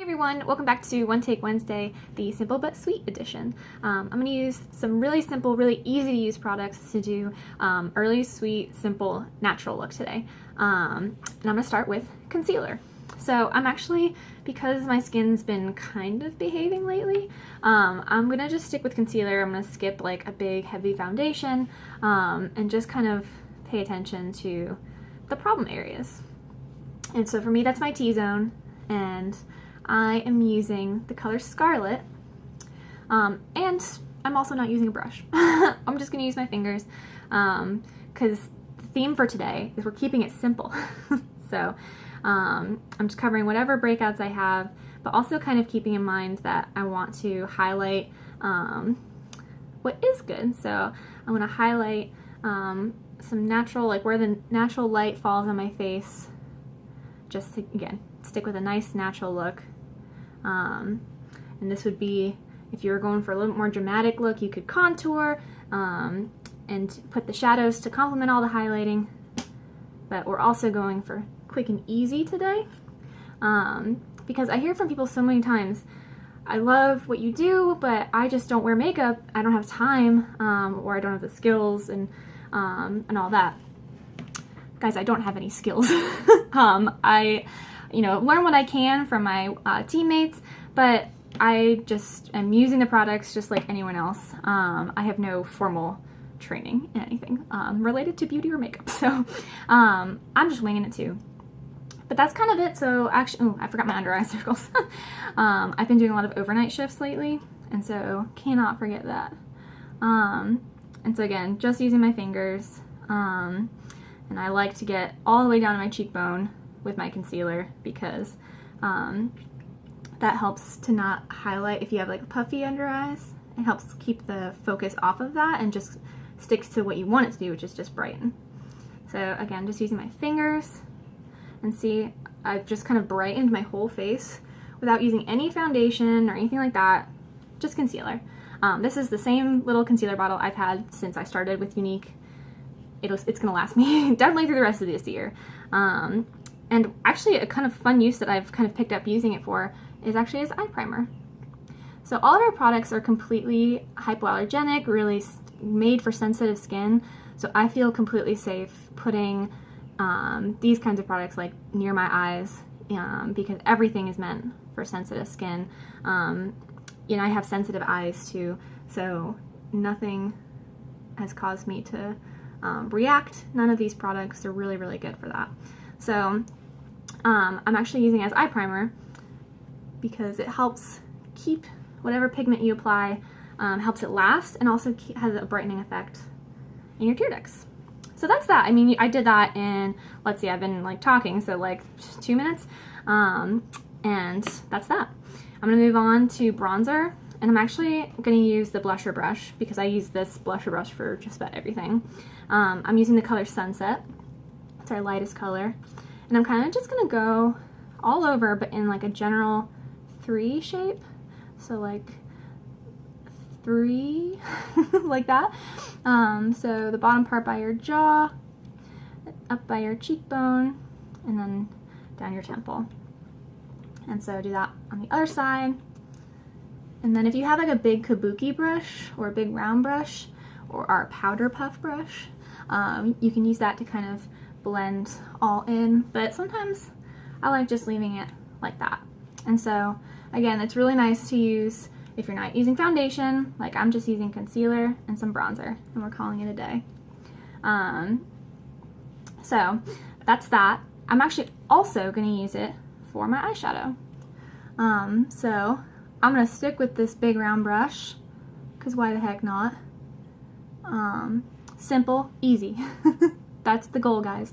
everyone, welcome back to One Take Wednesday, the simple but sweet edition. I'm going to use some really simple, really easy to use products to do early, sweet, simple, natural look today. And I'm going to start with concealer. So I'm actually, because my skin's been kind of behaving lately, I'm going to just stick with concealer. I'm going to skip like a big heavy foundation and just kind of pay attention to the problem areas. And so for me, that's my T-zone, and I am using the color Scarlet, and I'm also not using a brush. I'm just going to use my fingers, because the theme for today is we're keeping it simple. So I'm just covering whatever breakouts I have, but also kind of keeping in mind that I want to highlight what is good. So I'm going to highlight some natural, like where the natural light falls on my face, just to, again, stick with a nice natural look. And this would be, if you were going for a little more dramatic look, you could contour and put the shadows to complement all the highlighting. But we're also going for quick and easy today, because I hear from people so many times, I love what you do, but I just don't wear makeup. I don't have time, or I don't have the skills and all that. Guys, I don't have any skills. I, learn what I can from my teammates, but I just am using the products just like anyone else. I have no formal training in anything related to beauty or makeup, so I'm just winging it too. But that's kind of it. So actually, I forgot my under eye circles. I've been doing a lot of overnight shifts lately, and so cannot forget that. And so again, just using my fingers, and I like to get all the way down to my cheekbone with my concealer, because that helps to not highlight if you have like puffy under eyes. It helps keep the focus off of that and just sticks to what you want it to do, which is just brighten. So again, just using my fingers, and see, I've just kind of brightened my whole face without using any foundation or anything like that, just concealer. This is the same little concealer bottle I've had since I started with Unique. It's gonna last me definitely through the rest of this year. And actually a kind of fun use that I've kind of picked up using it for is actually as eye primer. So all of our products are completely hypoallergenic, really made for sensitive skin. So I feel completely safe putting these kinds of products like near my eyes, because everything is meant for sensitive skin. I have sensitive eyes too, so nothing has caused me to react. None of these products are really, really good for that. So I'm actually using it as eye primer because it helps keep whatever pigment you apply, helps it last, and also has a brightening effect in your tear ducts. So that's that. I mean, I did that in, let's see, I've been like talking, so like 2 minutes, and that's that. I'm going to move on to bronzer, and I'm actually going to use the blusher brush because I use this blusher brush for just about everything. I'm using the color Sunset. It's our lightest color, and I'm kind of just going to go all over, but in like a general 3 shape, so like 3 like that. So the bottom part by your jaw, up by your cheekbone, and then down your temple. And so do that on the other side. And then if you have like a big kabuki brush or a big round brush or our powder puff brush, you can use that to kind of blend all in. But sometimes I like just leaving it like that. And so again, it's really nice to use if you're not using foundation, like I'm just using concealer and some bronzer, and we're calling it a day. So that's that. I'm actually also going to use it for my eyeshadow. So I'm going to stick with this big round brush, because why the heck not? Simple, easy. That's the goal, guys.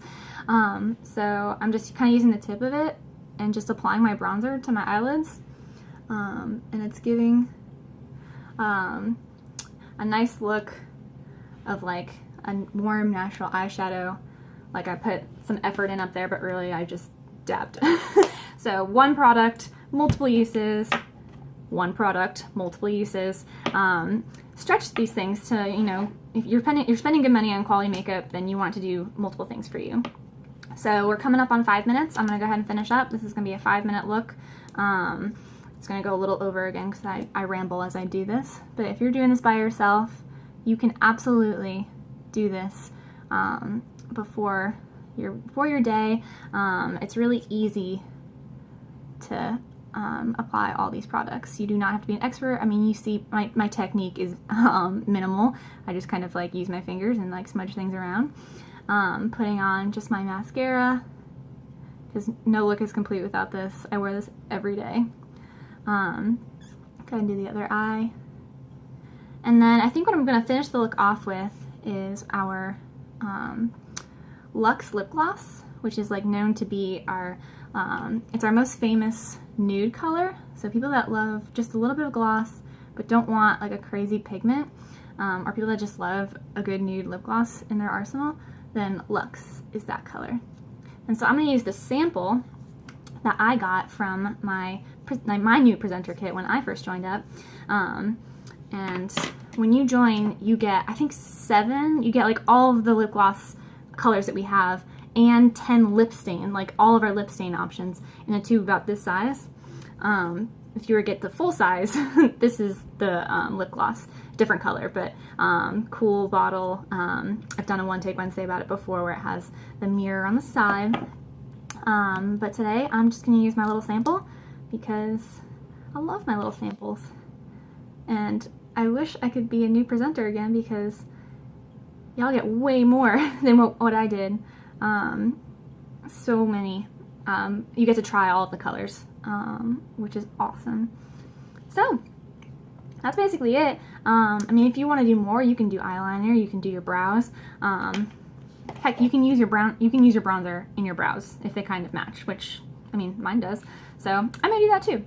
So I'm just kind of using the tip of it and just applying my bronzer to my eyelids. And it's giving a nice look of like a warm natural eyeshadow. Like I put some effort in up there, but really I just dabbed. So one product, multiple uses. One product, multiple uses. Stretch these things to, if you're spending good money on quality makeup, then you want to do multiple things for you. So we're coming up on 5 minutes. I'm going to go ahead and finish up. This is going to be a 5-minute look. It's going to go a little over again because I ramble as I do this. But if you're doing this by yourself, you can absolutely do this before your day. It's really easy to apply all these products. You do not have to be an expert. I mean, you see my technique is minimal. I just kind of like use my fingers and like smudge things around. Putting on just my mascara, because no look is complete without this. I wear this every day. Go ahead and do the other eye. And then I think what I'm going to finish the look off with is our Luxe lip gloss, which is like known to be our, it's our most famous nude color. So people that love just a little bit of gloss but don't want like a crazy pigment, or people that just love a good nude lip gloss in their arsenal, then Luxe is that color. And so I'm going to use the sample that I got from my new presenter kit when I first joined up. And when you join, you get, I think 7, you get like all of the lip gloss colors that we have and 10 lip stain, like all of our lip stain options in a tube about this size. If you were to get the full size, this is the lip gloss, different color, but cool bottle. I've done a One Take Wednesday about it before where it has the mirror on the side. But today I'm just going to use my little sample because I love my little samples. And I wish I could be a new presenter again because y'all get way more than what I did. So many. You get to try all of the colors, which is awesome. So that's basically it. I mean, if you want to do more, you can do eyeliner, you can do your brows. Heck, you can use your bronzer in your brows if they kind of match, which, I mean, mine does. So I may do that too.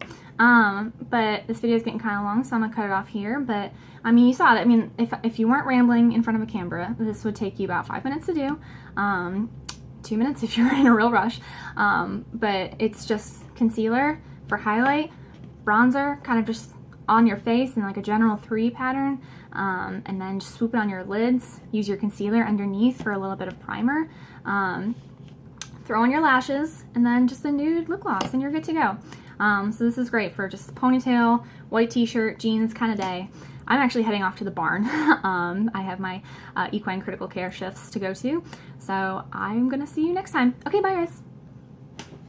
But this video is getting kind of long, so I'm gonna cut it off here. But I mean, you saw it. I mean, if you weren't rambling in front of a camera, this would take you about 5 minutes to do. 2 minutes if you're in a real rush. But it's just concealer for highlight, bronzer, kind of just on your face in like a general 3 pattern, and then just swoop it on your lids. Use your concealer underneath for a little bit of primer. Throw on your lashes, and then just a nude lip gloss, and you're good to go. So this is great for just ponytail, white t-shirt, jeans kind of day. I'm actually heading off to the barn. I have my equine critical care shifts to go to, so I'm gonna see you next time. Okay, bye guys.